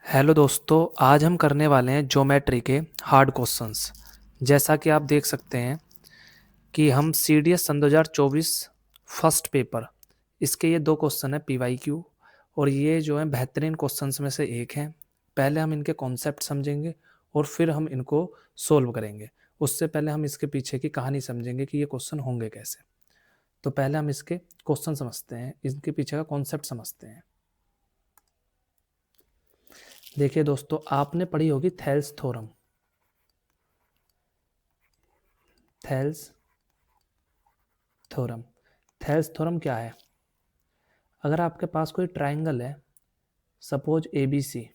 Hello दोस्तों, आज हम करने वाले हैं ज्योमेट्री के हार्ड क्वेश्चंस। जैसा कि आप देख सकते हैं कि हम सीडीएस सन 2024 फर्स्ट पेपर इसके ये दो क्वेश्चन है पीवाईक्यू, और ये जो है बेहतरीन क्वेश्चंस में से एक हैं। पहले हम इनके कॉन्सेप्ट समझेंगे और फिर हम इनको सोल्व करेंगे। उससे पहले हम इसके पीछे की कहानी समझेंगे कि ये क्वेश्चन होंगे कैसे। तो पहले हम इसके क्वेश्चन समझते हैं, इनके पीछे का कॉन्सेप्ट समझते हैं। देखिए दोस्तों, आपने पढ़ी होगी Thales theorem. Thales theorem Thales theorem क्या है? अगर आपके पास कोई ट्राइंगल है, सपोज ए बी सी,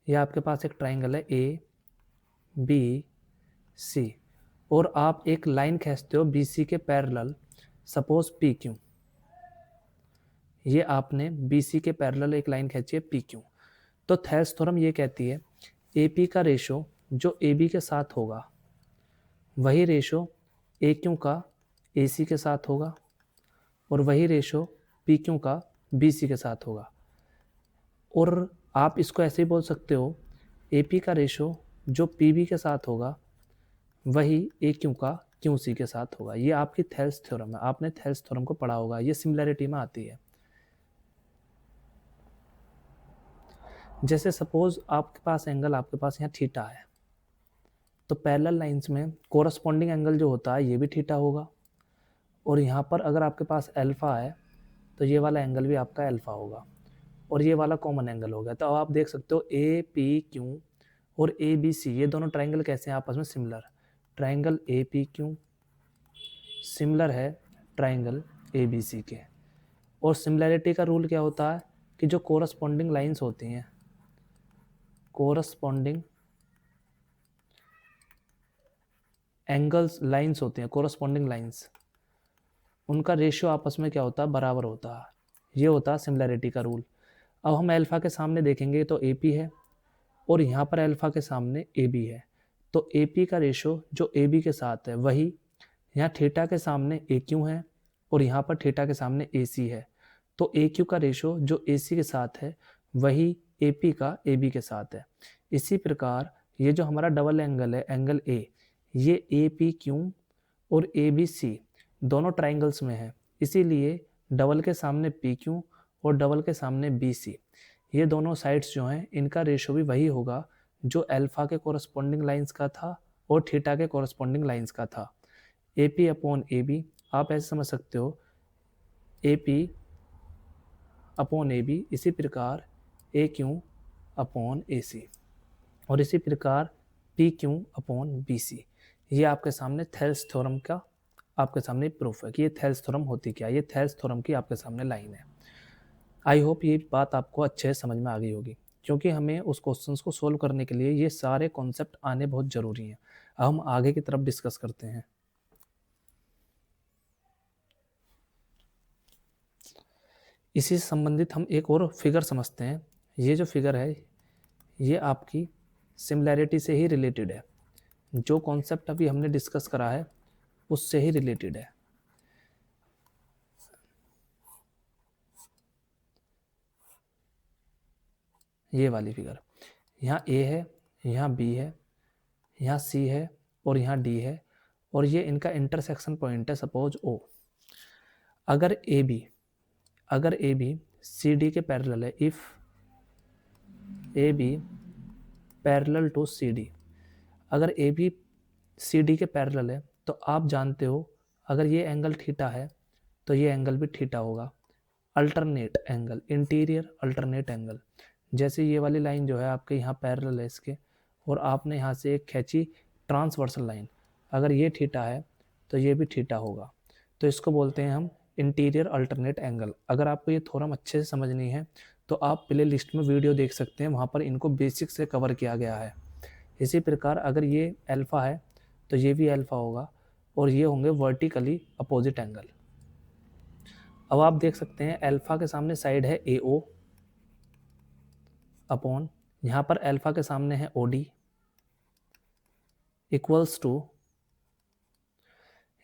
या आपके पास एक ट्राइंगल है ए बी सी, और आप एक लाइन खींचते हो बी सी के पैरेलल, सपोज पी क्यू। ये आपने बी सी के पैरेलल एक लाइन खींची है पी क्यू। तो थेल्स थ्योरम ये कहती है ए पी का रेशो जो ए बी के साथ होगा वही रेशो ए क्यू का ए सी के साथ होगा, और वही रेशो पी क्यू का बी सी के साथ होगा। और आप इसको ऐसे ही बोल सकते हो, ए पी का रेशो जो पी बी के साथ होगा वही ए क्यू का क्यू सी के साथ होगा। ये आपकी थेल्स थ्योरम है, आपने थेल्स थ्योरम को पढ़ा होगा, ये सिमिलैरिटी में आती है। जैसे सपोज आपके पास एंगल, आपके पास यहाँ थीटा है, तो पैरेलल लाइंस में कोरस्पॉन्डिंग एंगल जो होता है ये भी थीटा होगा। और यहाँ पर अगर आपके पास अल्फा है तो ये वाला एंगल भी आपका अल्फा होगा, और ये वाला कॉमन एंगल हो गया। तो अब आप देख सकते हो ए पी क्यू और ए बी सी, ये दोनों ट्राइंगल कैसे हैं आपस में similar. Triangle A P Q similar है ट्राइंगल ए बी सी के। और सिमिलैरिटी का रूल क्या होता है कि जो कोरस्पॉन्डिंग लाइंस होती हैं, कोरस्पॉन्डिंग एंगल्स लाइंस होती हैं, कोरस्पॉन्डिंग लाइंस, उनका रेशियो आपस में क्या होता है, बराबर होता है। ये होता है सिमिलैरिटी का रूल। अब हम अल्फा के सामने देखेंगे तो ए पी है, और यहाँ पर अल्फा के सामने ए बी है। तो ए पी का रेशो जो ए बी के साथ है वही यहाँ थीटा के सामने ए क्यू है, और यहाँ पर थीटा के सामने ए सी है। तो ए क्यू का रेशो जो ए सी के साथ है वही ए पी का ए बी के साथ है। इसी प्रकार ये जो हमारा डबल एंगल है, एंगल ए, ये ए पी क्यू और ए बी सी दोनों ट्राइंगल्स में है, इसीलिए डबल के सामने पी क्यू और डबल के सामने बी सी, ये दोनों साइड्स जो हैं इनका रेशो भी वही होगा जो अल्फा के कोरस्पॉन्डिंग लाइंस का था और थीटा के कोरस्पॉन्डिंग लाइंस का था। A P upon A B, आप ऐसे समझ सकते हो, A P upon A B, इसी प्रकार ए क्यू अपॉन ए सी, और इसी प्रकार P Q upon B C. ये आपके सामने थेल्स थ्योरम का आपके सामने प्रूफ है कि ये थेल्स थ्योरम होती क्या है। ये थेल्स थ्योरम की आपके सामने लाइन है। आई होप ये बात आपको अच्छे से समझ में आ गई होगी, क्योंकि हमें उस क्वेश्चंस को सोल्व करने के लिए ये सारे कॉन्सेप्ट आने बहुत ज़रूरी हैं। अब हम आगे की तरफ डिस्कस करते हैं। इसी से संबंधित हम एक और फिगर समझते हैं। ये जो फिगर है ये आपकी सिमिलैरिटी से ही रिलेटेड है, जो कॉन्सेप्ट अभी हमने डिस्कस करा है उससे ही रिलेटेड है। ये वाली फिगर, यहाँ ए है, यहाँ बी है, यहाँ सी है, और यहाँ डी है, और ये इनका इंटरसेक्शन पॉइंट है सपोज ओ। अगर ए बी सी डी के पैरेलल है, if A B parallel to C D, अगर ए बी सी डी के पैरेलल है तो आप जानते हो अगर ये एंगल थीटा है तो ये एंगल भी थीटा होगा। Alternate angle, interior alternate angle. जैसे ये वाली लाइन जो है आपके यहाँ पैरेलल है इसके, और आपने यहाँ से एक खींची ट्रांसवर्सल लाइन, अगर ये थीटा है तो ये भी थीटा होगा। तो इसको बोलते हैं हम इंटीरियर अल्टरनेट एंगल। अगर आपको ये थ्योरम अच्छे से समझनी है तो आप प्ले लिस्ट में वीडियो देख सकते हैं, वहाँ पर इनको बेसिक से कवर किया गया है। इसी प्रकार अगर ये अल्फ़ा है तो ये भी अल्फ़ा होगा, और ये होंगे वर्टिकली अपोजिट एंगल। अब आप देख सकते हैं अल्फ़ा के सामने साइड है ए ओ अपॉन, यहाँ पर अल्फ़ा के सामने है ओ डी, इक्वल्स टू,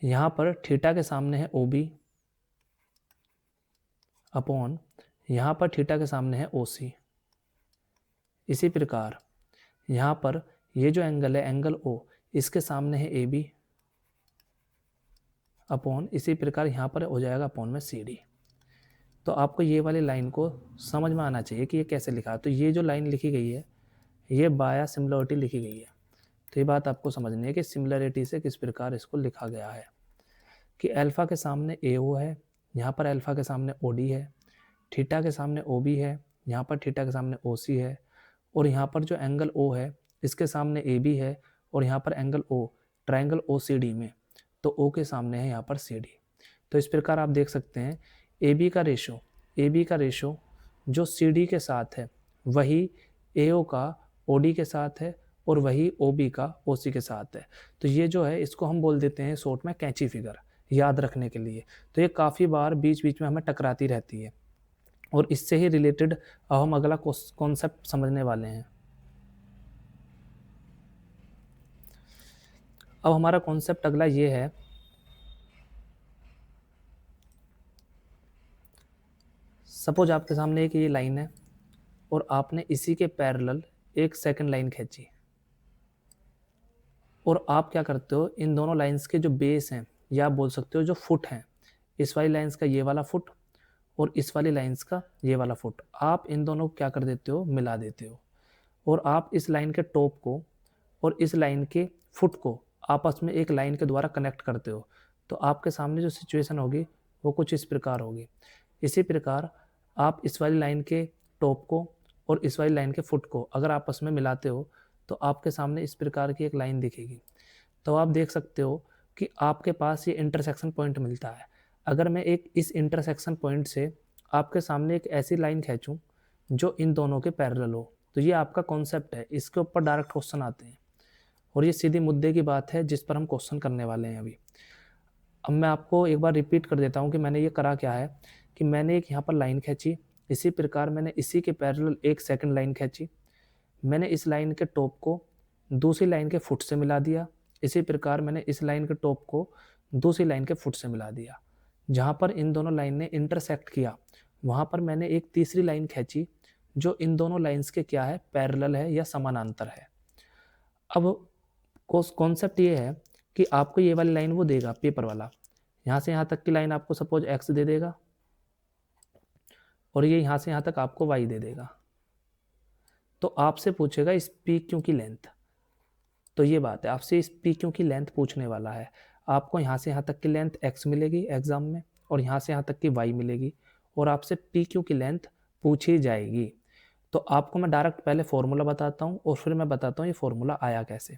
यहाँ पर थीटा के सामने है ओ बी अपॉन, यहाँ पर थीटा के सामने है ओ सी। इसी प्रकार यहाँ पर ये जो एंगल है एंगल ओ, इसके सामने है ए बी अपॉन, इसी प्रकार यहाँ पर हो जाएगा अपॉन में सी डी। तो आपको ये वाली लाइन को समझ में आना चाहिए कि ये कैसे लिखा है। तो ये जो लाइन लिखी गई है ये बाया सिमिलरिटी लिखी गई है। तो ये बात आपको समझनी है कि सिमिलरिटी से किस प्रकार इसको लिखा गया है कि अल्फा के सामने ए ओ है, यहाँ पर अल्फा के सामने ओ डी है, थीटा के सामने ओ बी है, यहाँ पर थीटा के सामने ओ सी है, और यहाँ पर जो एंगल ओ है इसके सामने ए बी है, और यहाँ पर angle O triangle O C D में, तो ओ के सामने है यहाँ पर सी डी। तो इस प्रकार आप देख सकते हैं ए बी का रेशो जो सी डी के साथ है वही ए ओ का ओ डी के साथ है, और वही ओ बी का ओ सी के साथ है। तो ये जो है इसको हम बोल देते हैं शॉर्ट में कैंची फिगर, याद रखने के लिए। तो ये काफ़ी बार बीच बीच में हमें टकराती रहती है, और इससे ही रिलेटेड अब हम अगला कॉन्सेप्ट समझने वाले हैं। अब हमारा कॉन्सेप्ट अगला ये है, सपोज आपके सामने एक ये लाइन है और आपने इसी के पैरेलल एक सेकंड लाइन खींची, और आप क्या करते हो, इन दोनों लाइंस के जो बेस हैं या आप बोल सकते हो जो फुट हैं, इस वाली लाइंस का ये वाला फुट और इस वाली लाइंस का ये वाला फुट, आप इन दोनों को क्या कर देते हो, मिला देते हो, और आप इस लाइन के टॉप को और इस लाइन के फुट को आपस में एक लाइन के द्वारा कनेक्ट करते हो। तो आपके सामने जो सिचुएशन होगी वो कुछ इस प्रकार होगी। इसी प्रकार आप इस वाली लाइन के टॉप को और इस वाली लाइन के फुट को अगर आपस में मिलाते हो तो आपके सामने इस प्रकार की एक लाइन दिखेगी। तो आप देख सकते हो कि आपके पास ये इंटरसेक्शन पॉइंट मिलता है। अगर मैं एक इस इंटरसेक्शन पॉइंट से आपके सामने एक ऐसी लाइन खींचूं जो इन दोनों के पैरेलल हो, तो ये आपका कॉन्सेप्ट है, इसके ऊपर डायरेक्ट क्वेश्चन आते हैं, और ये सीधी मुद्दे की बात है जिस पर हम क्वेश्चन करने वाले हैं अभी। अब मैं आपको एक बार रिपीट कर देता हूँ कि मैंने ये करा क्या है कि मैंने एक यहाँ पर लाइन खींची, इसी प्रकार मैंने इसी के पैरेलल एक सेकंड लाइन खींची, मैंने इस लाइन के टॉप को दूसरी लाइन के फुट से मिला दिया, इसी प्रकार मैंने इस लाइन के टॉप को दूसरी लाइन के फुट से मिला दिया। जहाँ पर इन दोनों लाइन ने इंटरसेक्ट किया वहाँ पर मैंने एक तीसरी लाइन खींची जो इन दोनों लाइंस के क्या है, पैरेलल है या समानांतर है। अब कॉन्सेप्ट ये है कि आपको ये वाली लाइन वो देगा पेपर वाला, यहाँ से यहाँ तक की लाइन आपको सपोज x दे देगा, और ये यहाँ से यहाँ तक आपको y दे देगा। तो आपसे पूछेगा इस पी क्यू की लेंथ। तो ये बात है, आपसे इस पी क्यू की लेंथ पूछने वाला है। आपको यहाँ से यहाँ तक की लेंथ x मिलेगी एग्जाम में, और यहाँ से यहाँ तक की y मिलेगी, और आपसे पी क्यू की लेंथ पूछी जाएगी। तो आपको मैं डायरेक्ट पहले फॉर्मूला बताता हूँ और फिर मैं बताता हूँ ये फॉर्मूला आया कैसे।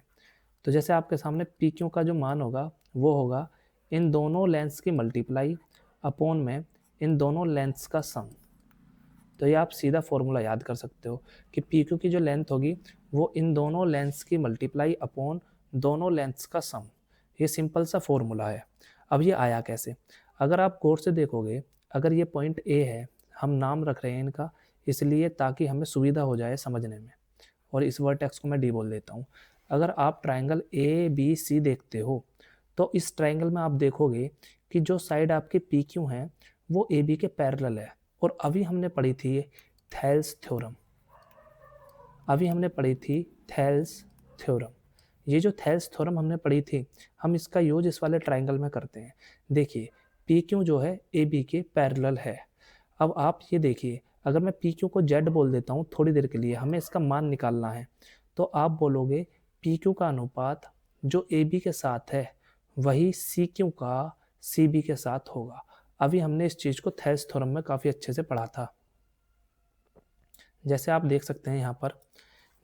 तो जैसे आपके सामने पी क्यू का जो मान होगा वो होगा इन दोनों लेंथ्स की मल्टीप्लाई अपॉन में इन दोनों लेंथ्स का सम। तो ये आप सीधा फॉर्मूला याद कर सकते हो कि पी क्यू की जो लेंथ होगी वो इन दोनों लेंथ्स की मल्टीप्लाई अपॉन दोनों लेंथ्स का सम। ये सिंपल सा फॉर्मूला है। अब ये आया कैसे, अगर आप गौर से देखोगे, अगर ये पॉइंट ए है, हम नाम रख रहे हैं इनका इसलिए ताकि हमें सुविधा हो जाए समझने में, और इस वर्टेक्स को मैं डी बोल देता हूँ। अगर आप ट्राइंगल ए बी सी देखते हो तो इस ट्राइंगल में आप देखोगे कि जो साइड आपके पी क्यू हैं वो ए बी के पैरेलल है। और अभी हमने पढ़ी थी थेल्स थ्योरम, ये जो थेल्स थ्योरम हमने पढ़ी थी, हम इसका यूज इस वाले ट्राइंगल में करते हैं। देखिए पी क्यू जो है ए बी के पैरेलल है। अब आप ये देखिए, अगर मैं पी क्यू को जेड बोल देता हूँ थोड़ी देर के लिए, हमें इसका मान निकालना है, तो आप बोलोगे पी क्यू का अनुपात जो ए बी के साथ है वही सी क्यू का सी बी के साथ होगा। अभी हमने इस चीज़ को थेल्स थ्योरम में काफ़ी अच्छे से पढ़ा था। जैसे आप देख सकते हैं यहाँ पर,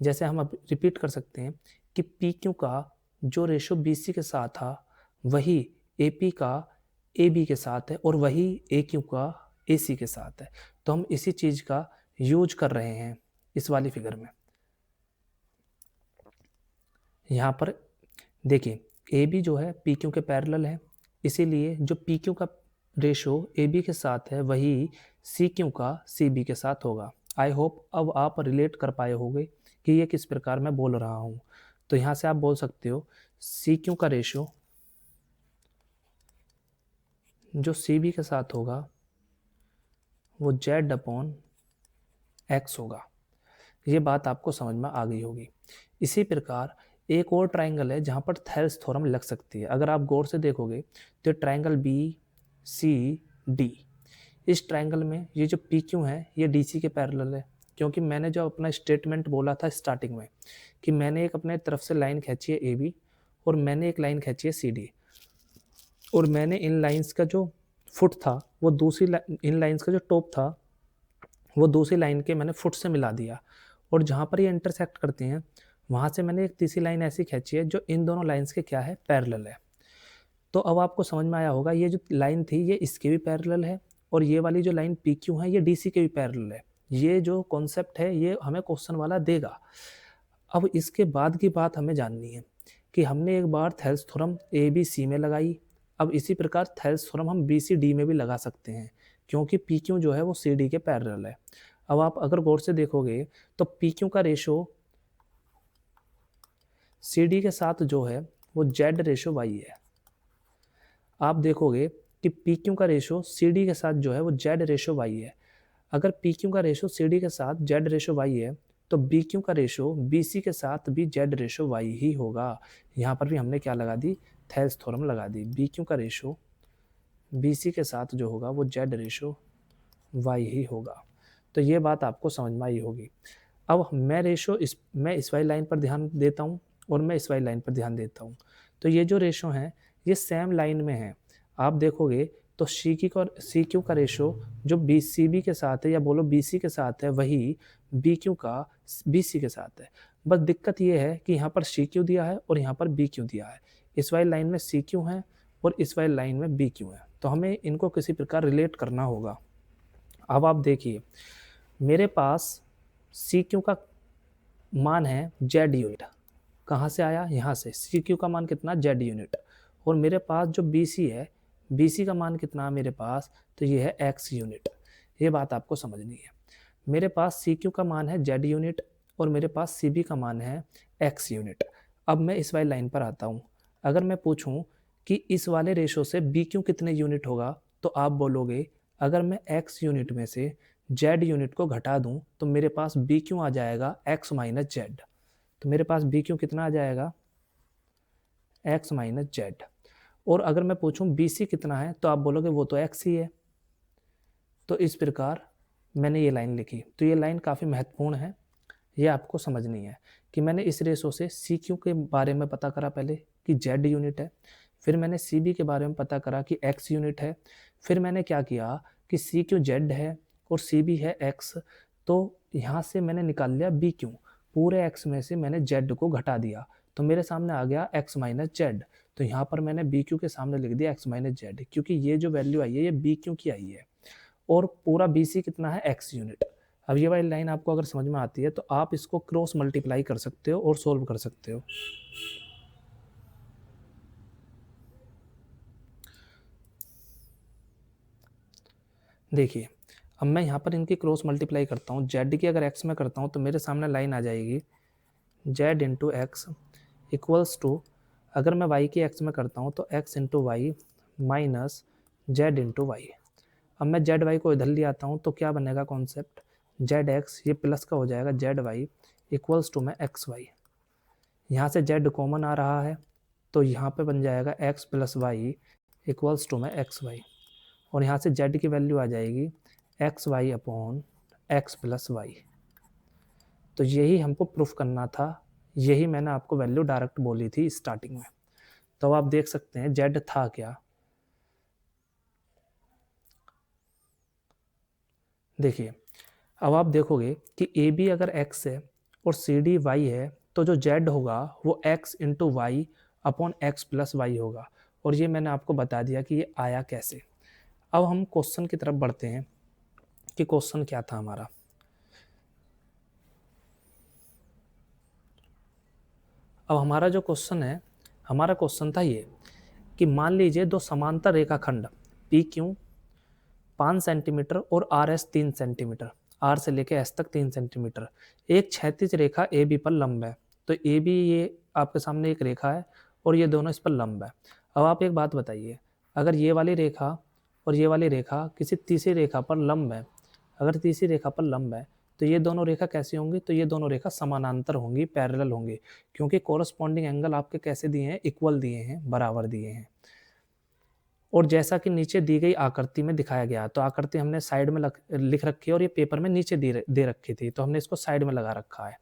जैसे हम अब रिपीट कर सकते हैं कि पी क्यू का जो रेशो बी सी के साथ था वही ए पी का ए बी के साथ है, और वही ए क्यू का ए सी के साथ है। तो हम इसी चीज़ का यूज कर रहे हैं इस वाली फिगर में। यहाँ पर देखिए ए बी जो है पी क्यू के पैरेलल है, इसीलिए जो पी क्यू का रेशो ए बी के साथ है वही सी क्यू का सी बी के साथ होगा। आई होप अब आप रिलेट कर पाए होंगे कि ये किस प्रकार मैं बोल रहा हूँ। तो यहाँ से आप बोल सकते हो सी क्यू का रेशो जो सी बी के साथ होगा वो जेड अपॉन एक्स होगा। ये बात आपको समझ में आ गई होगी। इसी प्रकार एक और ट्राइंगल है जहाँ पर थेल्स थ्योरम लग सकती है। अगर आप गौर से देखोगे तो ट्राइंगल बी सी डी, इस ट्राइंगल में ये जो पी क्यू है ये डी सी के पैरेलल है, क्योंकि मैंने जो अपना स्टेटमेंट बोला था स्टार्टिंग में कि मैंने एक अपने तरफ से लाइन खींची है ए बी और मैंने एक लाइन खींची है सी डी, और मैंने इन लाइंस का जो फुट था वो इन लाइंस का जो टॉप था वो दूसरी लाइन के मैंने फुट से मिला दिया, और जहाँ पर ये इंटरसेक्ट करती हैं वहाँ से मैंने एक तीसरी लाइन ऐसी खींची है जो इन दोनों लाइंस के क्या है, पैरेलल है। तो अब आपको समझ में आया होगा ये जो लाइन थी ये इसके भी पैरेलल है, और ये वाली जो लाइन पी क्यू है ये डी सी के भी पैरेलल है। ये जो कॉन्सेप्ट है ये हमें क्वेश्चन वाला देगा। अब इसके बाद की बात हमें जाननी है कि हमने एक बार Thales theorem A B C में लगाई, अब इसी प्रकार थेल्स थ्योरम हम बी सी डी में भी लगा सकते हैं, क्योंकि पी क्यू जो है वो सी डी के पैरेलल है। अब आप अगर गौर से देखोगे तो पी क्यू का रेशो सी डी के साथ जो है वो जेड रेशो वाई है। आप देखोगे कि पी क्यू का रेशो सी डी के साथ जो है वो जेड रेशो वाई है। अगर पी क्यू का रेशो सी डी के साथ जेड रेशो वाई है तो बी क्यू का रेशो बी सी के साथ भी जेड रेशो वाई ही होगा। यहाँ पर भी हमने क्या लगा दी, थेल्स थ्योरम लगा दी। बी क्यू का रेशो बी सी के साथ जो होगा वो जेड रेशो वाई ही होगा। तो ये बात आपको समझ में आई होगी। अब मैं इस वाली लाइन पर ध्यान देता हूँ और मैं इस वाली लाइन पर ध्यान देता हूँ। तो ये जो रेशो हैं ये सेम लाइन में है। आप देखोगे तो सी क्यू का रेशो जो बी सी बी के साथ है या बोलो बी सी के साथ है वही बी क्यू का बी सी के साथ है। बस दिक्कत ये है कि यहाँ पर सी क्यू दिया है और यहाँ पर बी क्यू दिया है। इस वाली लाइन में सी क्यू है और इस वाली लाइन में बी क्यू है, तो हमें इनको किसी प्रकार रिलेट करना होगा। अब आप देखिए मेरे पास सी क्यू का मान है जेड यूनिट, कहाँ से आया, यहाँ से। सी क्यू का मान कितना, जेड यूनिट। और मेरे पास जो बी सी है, बी सी का मान कितना है मेरे पास, तो ये है एक्स यूनिट। ये बात आपको समझनी है। मेरे पास सी क्यू का मान है जेड यूनिट और मेरे पास सी बी का मान है एक्स यूनिट। अब मैं इस वाली लाइन पर आता हूँ। अगर मैं पूछूँ कि इस वाले रेशो से बी क्यू कितने यूनिट होगा, तो आप बोलोगे अगर मैं एक्स यूनिट में से जेड यूनिट को घटा दूँ तो मेरे पास बी क्यू आ जाएगा एक्स माइनस जेड। तो मेरे पास बी क्यू कितना आ जाएगा, एक्स माइनस जेड। और अगर मैं पूछूं बी सी कितना है तो आप बोलोगे वो तो एक्स ही है। तो इस प्रकार मैंने ये लाइन लिखी। तो ये लाइन काफ़ी महत्वपूर्ण है, ये आपको समझनी है कि मैंने इस रेशो से सी क्यू के बारे में पता करा पहले कि जेड यूनिट है, फिर मैंने सी बी के बारे में पता करा कि एक्स यूनिट है, फिर मैंने क्या किया कि सी क्यू जेड है और सी बी है एक्स, तो यहाँ से मैंने निकाल लिया बी क्यू। पूरे एक्स में से मैंने जेड को घटा दिया तो मेरे सामने आ गया एक्स माइनस जेड। तो यहाँ पर मैंने बी क्यू के सामने लिख दिया एक्स माइनस जेड, क्योंकि ये जो वैल्यू आई है ये बी क्यू की आई है और पूरा बी सी कितना है, एक्स यूनिट। अब ये वाली लाइन आपको अगर समझ में आती है तो आप इसको क्रॉस मल्टीप्लाई कर सकते हो और सोल्व कर सकते हो। देखिए अब मैं यहाँ पर इनकी क्रॉस मल्टीप्लाई करता हूँ। जेड की अगर एक्स में करता हूँ तो मेरे सामने लाइन आ जाएगी Z into X equals to, अगर मैं वाई की एक्स में करता हूँ तो X into Y minus Z into Y. अब मैं जेड वाई को इधर ले आता हूँ तो क्या बनेगा कॉन्सेप्ट, जेड एक्स ये प्लस का हो जाएगा जेड वाई इक्वल्स टू में एक्स वाई। यहाँ से जेड कॉमन आ रहा है तो यहाँ पे बन जाएगा X plus Y equals to में एक्स वाई, और यहाँ से जेड की वैल्यू आ जाएगी X Y upon X plus Y. तो यही हमको प्रूफ करना था, यही मैंने आपको वैल्यू डायरेक्ट बोली थी स्टार्टिंग में। तो आप देख सकते हैं जेड था क्या, देखिए अब आप देखोगे कि ए बी अगर एक्स है और सी डी वाई है तो जो जेड होगा वो X into Y upon X plus Y होगा, और ये मैंने आपको बता दिया कि ये आया कैसे। अब हम क्वेश्चन की तरफ बढ़ते हैं कि क्वेश्चन क्या था हमारा। अब हमारा जो क्वेश्चन है, हमारा क्वेश्चन था ये कि मान लीजिए दो समांतर रेखाखंड पी क्यू 5 सेंटीमीटर और आर एस 3 सेंटीमीटर, आर से लेके एस तक 3 सेंटीमीटर, एक क्षैतिज रेखा ए बी पर लंब है। तो ए बी ये आपके सामने एक रेखा है और ये दोनों इस पर लंब है। अब आप एक बात बताइए, अगर ये वाली रेखा और ये वाली रेखा किसी तीसरी रेखा पर लंब है, अगर तीसरी रेखा पर लंब है तो ये दोनों रेखा कैसी होंगी, तो ये दोनों रेखा समानांतर होंगी, पैरेलल होंगी, क्योंकि कोरस्पॉन्डिंग एंगल आपके कैसे दिए हैं, इक्वल दिए हैं, बराबर दिए हैं। और जैसा कि नीचे दी गई आकृति में दिखाया गया, तो आकृति हमने साइड में लिख रखी है और ये पेपर में नीचे दे रखी थी, तो हमने इसको साइड में लगा रखा है।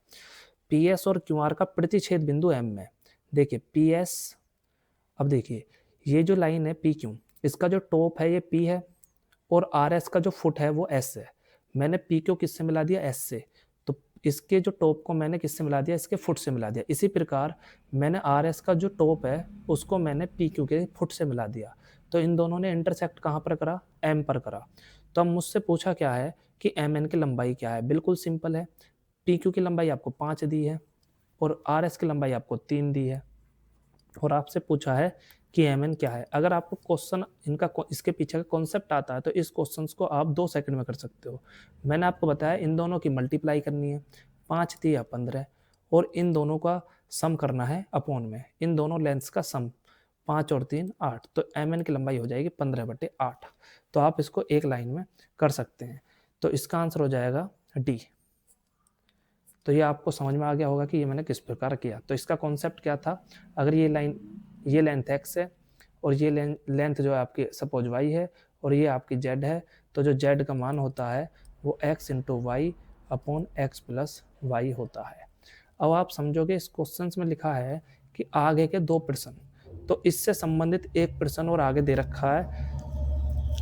पी एस और क्यू आर का प्रतिच्छेद बिंदु एम में, देखिए पी एस, अब देखिए ये जो लाइन है पी क्यू, इसका जो टॉप है ये पी है और आर एस का जो फुट है वो एस है। मैंने पी क्यू किससे मिला दिया, एस से, तो इसके जो टॉप को मैंने किससे मिला दिया, इसके फुट से मिला दिया। इसी प्रकार मैंने आर एस का जो टॉप है उसको मैंने पी क्यू के फुट से मिला दिया। तो इन दोनों ने इंटरसेक्ट कहाँ पर करा, एम पर करा। तो अब मुझसे पूछा क्या है कि एम एन की लंबाई क्या है। बिल्कुल सिंपल है, पी क्यू की लंबाई आपको 5 दी है और आर एस की लंबाई आपको 3 दी है, और आपसे पूछा है कि एम एन क्या है। अगर आपको क्वेश्चन इनका इसके पीछे का कॉन्सेप्ट आता है तो इस क्वेश्चन को आप 2 सेकंड में कर सकते हो। मैंने आपको बताया इन दोनों की मल्टीप्लाई करनी है, 5 दी या 15, और इन दोनों का सम करना है अपॉन में, इन दोनों लेंथ्स का सम 5 और 3 8, तो एम एन की लंबाई हो जाएगी 15/8। तो आप इसको एक लाइन में कर सकते हैं, तो इसका आंसर हो जाएगा डी। तो ये आपको समझ में आ गया होगा कि ये मैंने किस प्रकार किया। तो इसका कॉन्सेप्ट क्या था, अगर ये लाइन, ये लेंथ x है और ये लेंथ जो है आपकी सपोज y है और ये आपकी z है, तो जो z का मान होता है वो x into Y upon X plus Y होता है। अब आप समझोगे इस क्वेश्चन में लिखा है कि आगे के 2 प्रश्न, तो इससे संबंधित एक प्रश्न और आगे दे रखा है।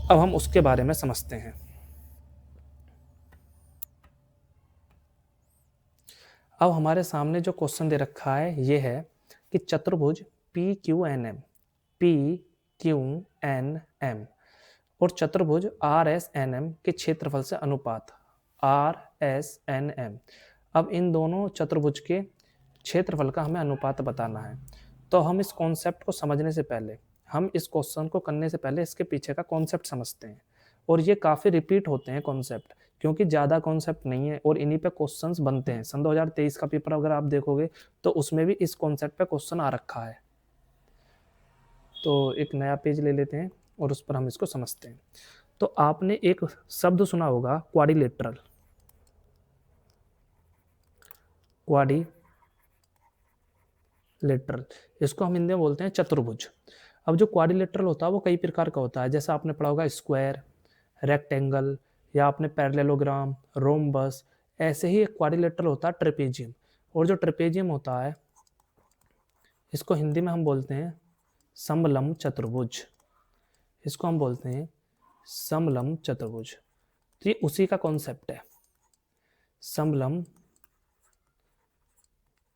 अब हम उसके बारे में समझते हैं। अब हमारे सामने जो क्वेश्चन दे रखा है ये है कि चतुर्भुज पी क्यू एन एम और चतुर्भुज आर एस एन एम के क्षेत्रफल से अनुपात आर एस एन एम। अब इन दोनों चतुर्भुज के क्षेत्रफल का हमें अनुपात बताना है। तो हम इस कॉन्सेप्ट को समझने से पहले, हम इस क्वेश्चन को करने से पहले इसके पीछे का कॉन्सेप्ट समझते हैं। और ये काफ़ी रिपीट होते हैं कॉन्सेप्ट, क्योंकि ज़्यादा कॉन्सेप्ट नहीं है और इन्हीं पे क्वेश्चंस बनते हैं। सन 2023 का पेपर अगर आप देखोगे तो उसमें भी इस कॉन्सेप्ट पे क्वेश्चन आ रखा है। तो एक नया पेज ले लेते हैं और उस पर हम इसको समझते हैं। तो आपने एक शब्द सुना होगा क्वाड्रिलेटरल, क्वाड्रिलेटरल, इसको हम हिंदी में बोलते हैं चतुर्भुज। अब जो क्वाड्रिलेटरल होता है वो कई प्रकार का होता है, जैसे आपने पढ़ा होगा स्क्वायर, रेक्टेंगल, या आपने पैरेललोग्राम, रोम्बस। ऐसे ही एक क्वाड्रिलेटरल होता है ट्रेपेजियम। और जो ट्रेपेजियम होता है इसको हिंदी में हम बोलते हैं समलंब चतुर्भुज, इसको हम बोलते हैं समलंब चतुर्भुज। तो ये उसी का कॉन्सेप्ट है समलंब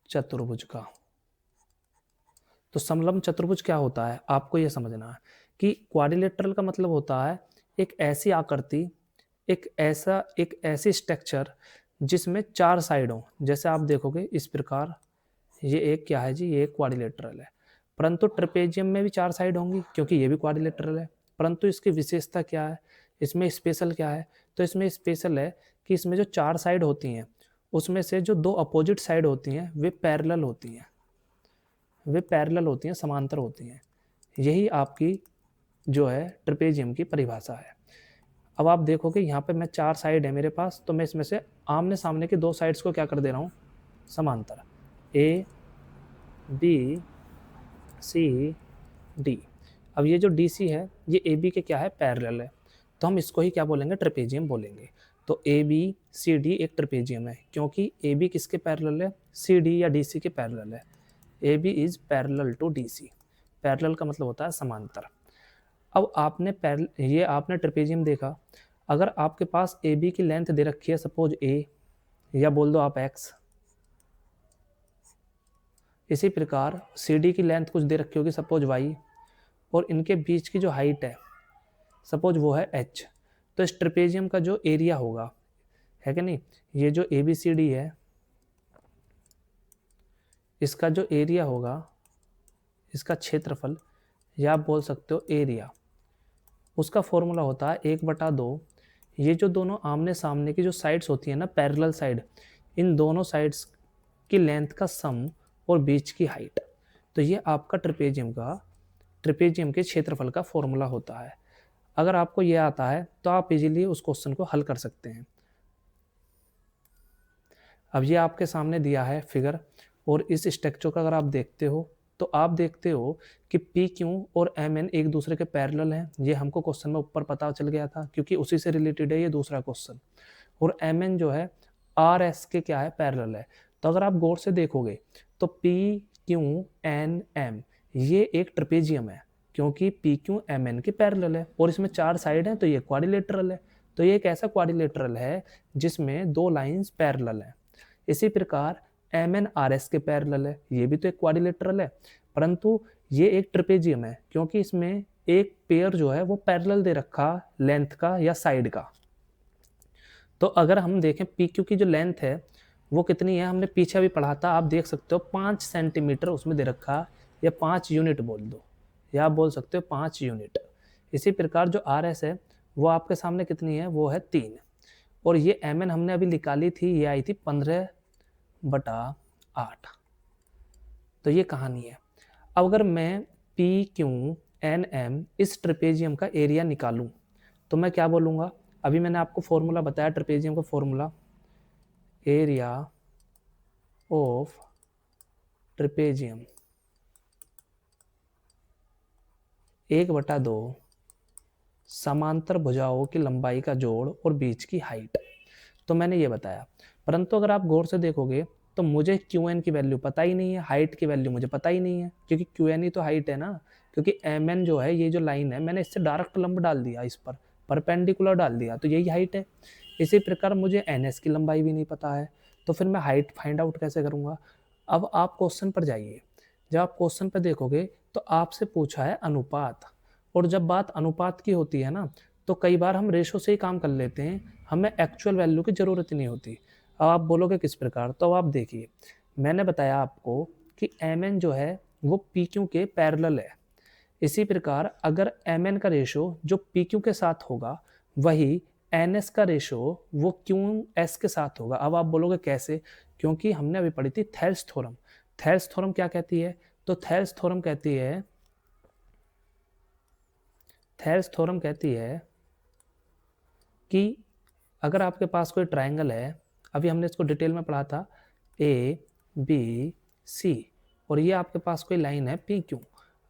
चतुर्भुज का। तो समलंब चतुर्भुज क्या होता है आपको ये समझना है कि क्वाड्रिलेटरल का मतलब होता है एक ऐसी आकृति, एक ऐसी स्ट्रक्चर जिसमें 4 साइड हो। जैसे आप देखोगे इस प्रकार, ये एक क्या है जी, ये एक क्वाड्रिलेटरल है। परंतु ट्रेपेजियम में भी 4 साइड होंगी क्योंकि ये भी क्वाड्रिलेटरल है। परंतु इसकी विशेषता क्या है, इसमें स्पेशल क्या है, तो इसमें स्पेशल है कि इसमें जो 4 साइड होती हैं उसमें से जो 2 अपोजिट साइड होती हैं वे पैरेलल होती हैं, वे पैरेलल होती हैं, समांतर होती हैं। यही आपकी जो है ट्रेपेजियम की परिभाषा है। अब आप देखोगे यहाँ पे मैं 4 साइड है मेरे पास, तो मैं इसमें से आमने सामने के 2 साइड्स को क्या कर दे रहा हूँ, समांतर, ए बी सी डी। अब ये जो डी सी है ये ए बी के क्या है, पैरेलल है, तो हम इसको ही क्या बोलेंगे, ट्रेपेजियम बोलेंगे। तो ए बी सी डी एक ट्रेपेजियम है, क्योंकि ए बी किसके पैरेलल है, सी डी या डी सी के पैरेलल है। A B is parallel to D C, parallel का मतलब होता है समांतर। अब आपने ये आपने ट्रेपेजियम देखा, अगर आपके पास ए बी की लेंथ दे रखी है सपोज ए, या बोल दो आप एक्स, इसी प्रकार सी डी की लेंथ कुछ दे रखी होगी सपोज वाई, और इनके बीच की जो हाइट है सपोज वो है एच। तो इस ट्रेपेजियम का जो एरिया होगा, है कि नहीं, ये जो ए बी सी डी है इसका जो एरिया होगा, इसका क्षेत्रफल, या आप बोल सकते हो एरिया, उसका फॉर्मूला होता है 1/2। ये जो दोनों आमने सामने की जो साइड्स होती है ना, पैरेलल साइड, इन दोनों साइड्स की लेंथ का सम और बीच की हाइट। तो ये आपका ट्रेपेजियम के क्षेत्रफल का फॉर्मूला होता है। अगर आपको ये आता है तो आप इजीली उस क्वेश्चन को हल कर सकते हैं। अब ये आपके सामने दिया है फिगर, और इस स्ट्रक्चर का अगर आप देखते हो तो आप देखते हो कि पी क्यू और एम एन एक दूसरे के पैरेलल हैं। ये हमको क्वेश्चन में ऊपर पता चल गया था क्योंकि उसी से रिलेटेड है ये दूसरा क्वेश्चन। और एम एन जो है आर एस के क्या है, पैरेलल है। तो अगर आप गौर से देखोगे तो पी क्यू एन एम ये एक ट्रेपेजियम है, क्योंकि पी क्यू एम एन के पैरेलल है और इसमें 4 साइड हैं, तो ये क्वाड्रिलेटरल है। तो ये एक ऐसा क्वाड्रिलेटरल है जिसमें 2 लाइंस पैरेलल हैं। इसी प्रकार एम एन आर एस के पैरेलल है, ये भी तो एक क्वाड्रिलेटरल है, परंतु ये एक ट्रेपेजियम है क्योंकि इसमें एक पेयर जो है वो पैरेलल दे रखा लेंथ का या साइड का। तो अगर हम देखें पी क्यू की जो लेंथ है वो कितनी है, हमने पीछे भी पढ़ा था, आप देख सकते हो 5 सेंटीमीटर उसमें दे रखा, या 5 यूनिट बोल दो, या आप बोल सकते हो 5 यूनिट। इसी प्रकार जो आर एस है वो आपके सामने कितनी है, वो है 3। और ये एम एन हमने अभी निकाली थी, ये आई थी 15/8। तो ये कहानी है। अब अगर मैं पी क्यू एन एम इस ट्रेपेजियम का एरिया निकालूं तो मैं क्या बोलूँगा, अभी मैंने आपको फॉर्मूला बताया ट्रेपेजियम का फॉर्मूला, एरिया ऑफ ट्रेपेजियम 1/2 समांतर भुजाओं की लंबाई का जोड़ और बीच की हाइट। तो मैंने ये बताया, परंतु अगर आप गौर से देखोगे तो मुझे क्यू एन की वैल्यू पता ही नहीं है, हाइट की वैल्यू मुझे पता ही नहीं है, क्योंकि क्यू एन ही तो हाइट है ना। क्योंकि एम एन जो है, ये जो लाइन है, मैंने इससे डायरेक्ट लंब डाल दिया, इस पर परपेंडिकुलर डाल दिया, तो यही हाइट है। इसी प्रकार मुझे एन एस की लंबाई भी नहीं पता है, तो फिर मैं हाइट फाइंड आउट कैसे करूँगा। अब आप क्वेश्चन पर जाइए, जब आप क्वेश्चन पर देखोगे तो आपसे पूछा है अनुपात, और जब बात अनुपात की होती है ना तो कई बार हम रेशो से ही काम कर लेते हैं, हमें एक्चुअल वैल्यू की ज़रूरत ही नहीं होती। अब आप बोलोगे किस प्रकार, तो आप देखिए, मैंने बताया आपको कि एम एन जो है वो पी क्यू के पैरेलल है। इसी प्रकार अगर एम एन का रेशो जो पी क्यू के साथ होगा वही एन एस का रेशो वो क्यू एस के साथ होगा। अब आप बोलोगे कैसे, क्योंकि हमने अभी पढ़ी थी थेल्स थ्योरम। थेल्स थ्योरम क्या कहती है, तो थेल्स थ्योरम कहती है, थेल्स थ्योरम कहती है कि अगर आपके पास कोई ट्रायंगल है, अभी हमने इसको डिटेल में पढ़ा था, ए बी सी, और ये आपके पास कोई लाइन है पी क्यू।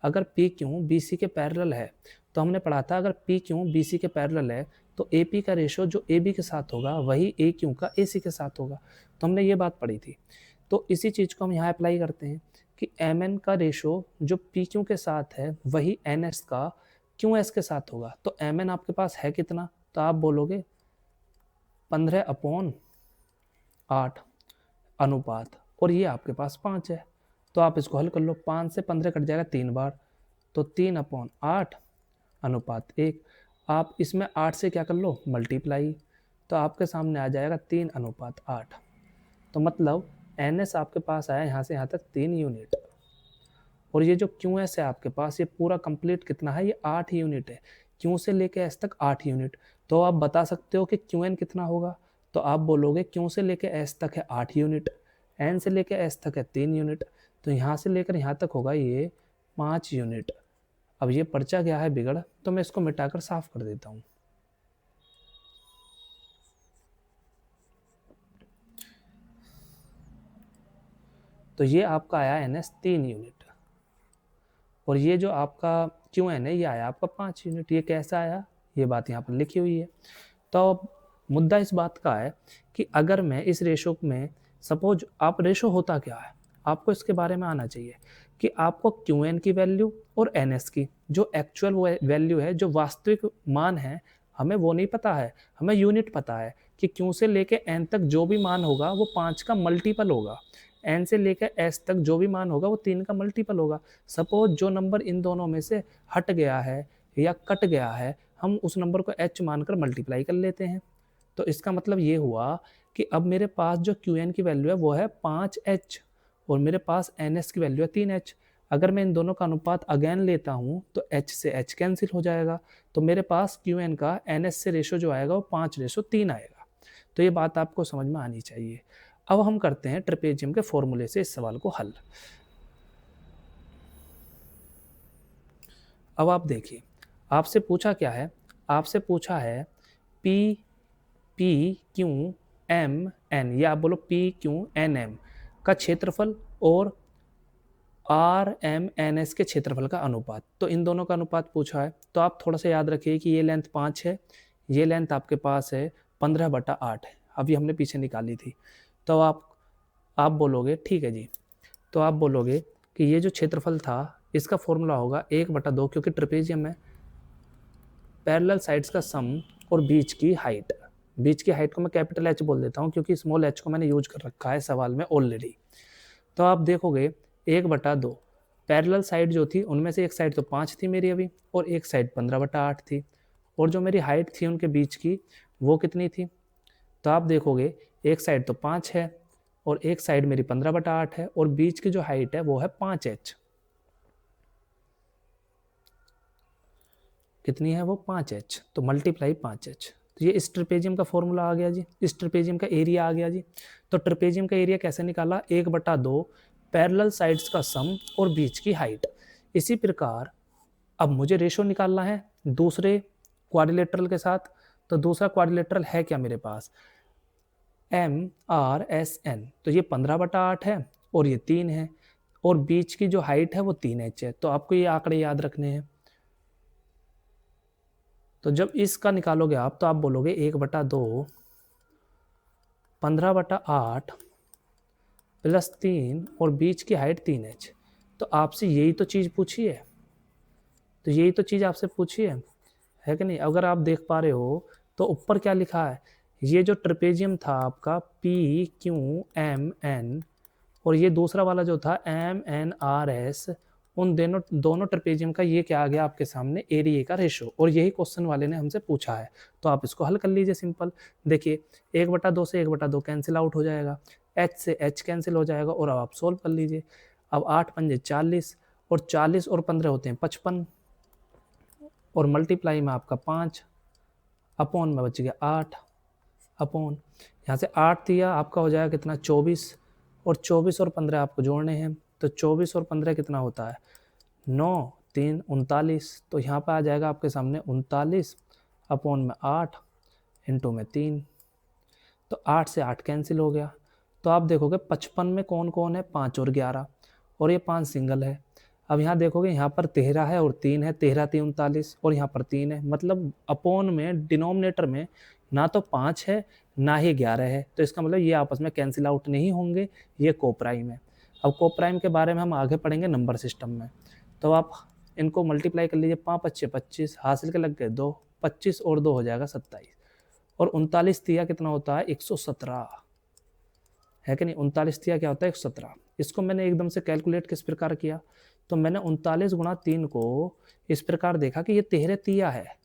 अगर पी क्यू बी सी के पैरेलल है, तो हमने पढ़ा था अगर पी क्यू बी सी के पैरेलल है तो ए पी का रेशो जो ए बी के साथ होगा वही ए क्यू का ए सी के साथ होगा। तो हमने ये बात पढ़ी थी। तो इसी चीज़ को हम यहाँ अप्लाई करते हैं कि एम एन का रेशो जो पी क्यू के साथ है वही एन एस का क्यू एस के साथ होगा। तो एम एन आपके पास है कितना, तो आप बोलोगे 15/8 अनुपात, और ये आपके पास 5 है। तो आप इसको हल कर लो, 5 से 15 कट जाएगा 3 बार, तो 3/8 अनुपात 1। आप इसमें 8 से क्या कर लो, मल्टीप्लाई, तो आपके सामने आ जाएगा 3/8। तो मतलब एन एस आपके पास आया यहाँ से यहाँ तक 3 यूनिट, और ये जो क्यू एस है आपके पास ये पूरा कंप्लीट कितना है, ये 8 यूनिट है। क्यू से लेके एस तक 8 यूनिट। तो आप बता सकते हो कि क्यू एन कितना होगा, तो आप बोलोगे क्यू से लेके एस तक है 8 यूनिट, एन से लेके एस तक है 3 यूनिट, तो यहाँ से लेकर यहाँ तक होगा ये 5 यूनिट। अब ये पर्चा गया है बिगड़, तो मैं इसको मिटाकर साफ कर देता हूँ। तो ये आपका आया एन एस 3 यूनिट, और ये जो आपका क्यू एन है ये आया आपका 5 यूनिट। ये कैसा आया, ये बात यहाँ पर लिखी हुई है। तो मुद्दा इस बात का है कि अगर मैं इस रेशो में, सपोज आप रेशो होता क्या है, आपको इसके बारे में आना चाहिए कि आपको क्यू एन की वैल्यू और एन एस की जो एक्चुअल वैल्यू है, जो वास्तविक मान है, हमें वो नहीं पता है, हमें यूनिट पता है कि क्यू से लेके एन तक जो भी मान होगा वो 5 का मल्टीपल होगा, एन से लेकर एस तक जो भी मान होगा वो 3 का मल्टीपल होगा। सपोज जो नंबर इन दोनों में से हट गया है या कट गया है, हम उस नंबर को एच मानकर मल्टीप्लाई कर लेते हैं। तो इसका मतलब ये हुआ कि अब मेरे पास जो क्यू एन की वैल्यू है वो है 5h, और मेरे पास एन एस की वैल्यू है 3h। अगर मैं इन दोनों का अनुपात अगेन लेता हूँ तो h से h कैंसिल हो जाएगा, तो मेरे पास क्यू एन का एन एस से रेशो जो आएगा वो 5:3 आएगा। तो ये बात आपको समझ में आनी चाहिए। अब हम करते हैं ट्रेपेजियम के फॉर्मूले से इस सवाल को हल। अब आप देखिए, आपसे पूछा क्या है, आपसे पूछा है P P Q M N, या आप बोलो पी क्यू एन एम का क्षेत्रफल और आर एम एन एस के क्षेत्रफल का अनुपात। तो इन दोनों का अनुपात पूछा है, तो आप थोड़ा सा याद रखिए कि ये लेंथ 5 है, ये लेंथ आपके पास है 15/8 है, अभी हमने पीछे निकाली थी। तो आप बोलोगे ठीक है जी, तो आप बोलोगे कि ये जो क्षेत्रफल था इसका फॉर्मूला होगा 1/2, क्योंकि ट्रेपेजियम है, पैरेलल साइड्स का सम और बीच की हाइट। बीच की हाइट को मैं कैपिटल एच बोल देता हूँ क्योंकि स्मॉल एच को मैंने यूज कर रखा है सवाल में ऑलरेडी। तो आप देखोगे 1/2, पैरेलल साइड जो थी उनमें से एक साइड तो 5 थी मेरी अभी, और एक साइड 15/8 थी, और जो मेरी हाइट थी उनके बीच की वो कितनी थी। तो आप देखोगे एक साइड तो 5 है और एक साइड मेरी 15/8 है, और बीच की जो हाइट है वो है 5h। कितनी है वो 5h, तो मल्टीप्लाई 5h। तो ये इस ट्रेपेजियम का फॉर्मूला आ गया जी, इस ट्रेपेजियम का एरिया आ गया जी। तो ट्रेपेजियम का एरिया कैसे निकाला, 1/2 पैरेलल साइड्स का सम और बीच की हाइट। इसी प्रकार अब मुझे रेशो निकालना है दूसरे क्वाड्रिलेटरल के साथ। तो दूसरा क्वाड्रिलेटरल है क्या मेरे पास, MRSN। तो ये 15/8 है और ये 3 है, और बीच की जो हाइट है वो 3h है। तो आपको ये आंकड़े याद रखने हैं। तो जब इसका निकालोगे आप तो आप बोलोगे 1/2 15/8 प्लस 3 और बीच की हाइट 3h। तो आपसे यही तो चीज़ पूछी है, तो यही तो चीज़ आपसे पूछी है कि नहीं। अगर आप देख पा रहे हो तो ऊपर क्या लिखा है, ये जो ट्रेपेजियम था आपका PQMN, और ये दूसरा वाला जो था MNRS, उन दोनों ट्रेपेजियम का ये क्या आ गया आपके सामने, एरिया का रेशो। और यही क्वेश्चन वाले ने हमसे पूछा है, तो आप इसको हल कर लीजिए सिंपल। देखिए 1/2 से 1/2 कैंसिल आउट हो जाएगा, h से h कैंसिल हो जाएगा, और अब आप सोल्व कर लीजिए। अब 8 पंजे 40, और 40 और 15 होते हैं 55, और मल्टीप्लाई में आपका 5, अपॉन में बच गया 8, अपॉन यहाँ से 8 दिया आपका हो जाएगा कितना 24, और 24 और 15 आपको जोड़ने हैं। तो 24 और 15 कितना होता है 9, 3 39। तो यहाँ पर आ जाएगा आपके सामने 39 अपॉन में 8 इंटू में 3। तो 8 से 8 कैंसिल हो गया। तो आप देखोगे 55 में कौन कौन है, 5 और 11, और ये 5 सिंगल है। अब यहाँ देखोगे यहाँ पर 13 है और 3 है, 13 3 39, और यहाँ पर 3 है, मतलब अपॉन में डिनोमिनेटर में ना तो 5 है ना ही 11 है। तो इसका मतलब ये आपस में कैंसिल आउट नहीं होंगे, ये कोप्राइम है। अब कोप्राइम के बारे में हम आगे पढ़ेंगे नंबर सिस्टम में। तो आप इनको मल्टीप्लाई कर लीजिए, 5 5 25, हासिल के लग गए 2, 25 और 2 हो जाएगा 27, और 39 तिया कितना होता है 117, है कि नहीं। 39 तिया क्या होता है 117। इसको मैंने एकदम से कैलकुलेट किस प्रकार किया, तो मैंने 39 गुणा 3 को इस प्रकार देखा कि ये 13 तिया है।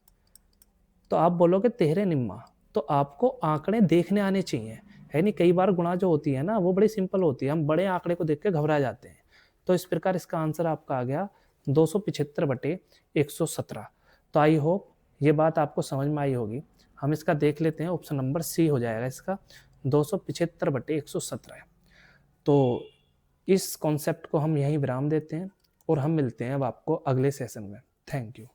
तो आप बोलोगे 13 निम्मा, तो आपको आंकड़े देखने आने चाहिए, है नहीं। कई बार गुणा जो होती है ना वो बड़ी सिंपल होती है, हम बड़े आंकड़े को देख के घबरा जाते हैं। तो इस प्रकार इसका आंसर आपका आ गया 275/117। तो आई होप ये बात आपको समझ में आई होगी। हम इसका देख लेते हैं, ऑप्शन नंबर सी हो जाएगा इसका, 275/117। तो इस कॉन्सेप्ट को हम यहीं विराम देते हैं, और हम मिलते हैं अब आपको अगले सेशन में। Thank you.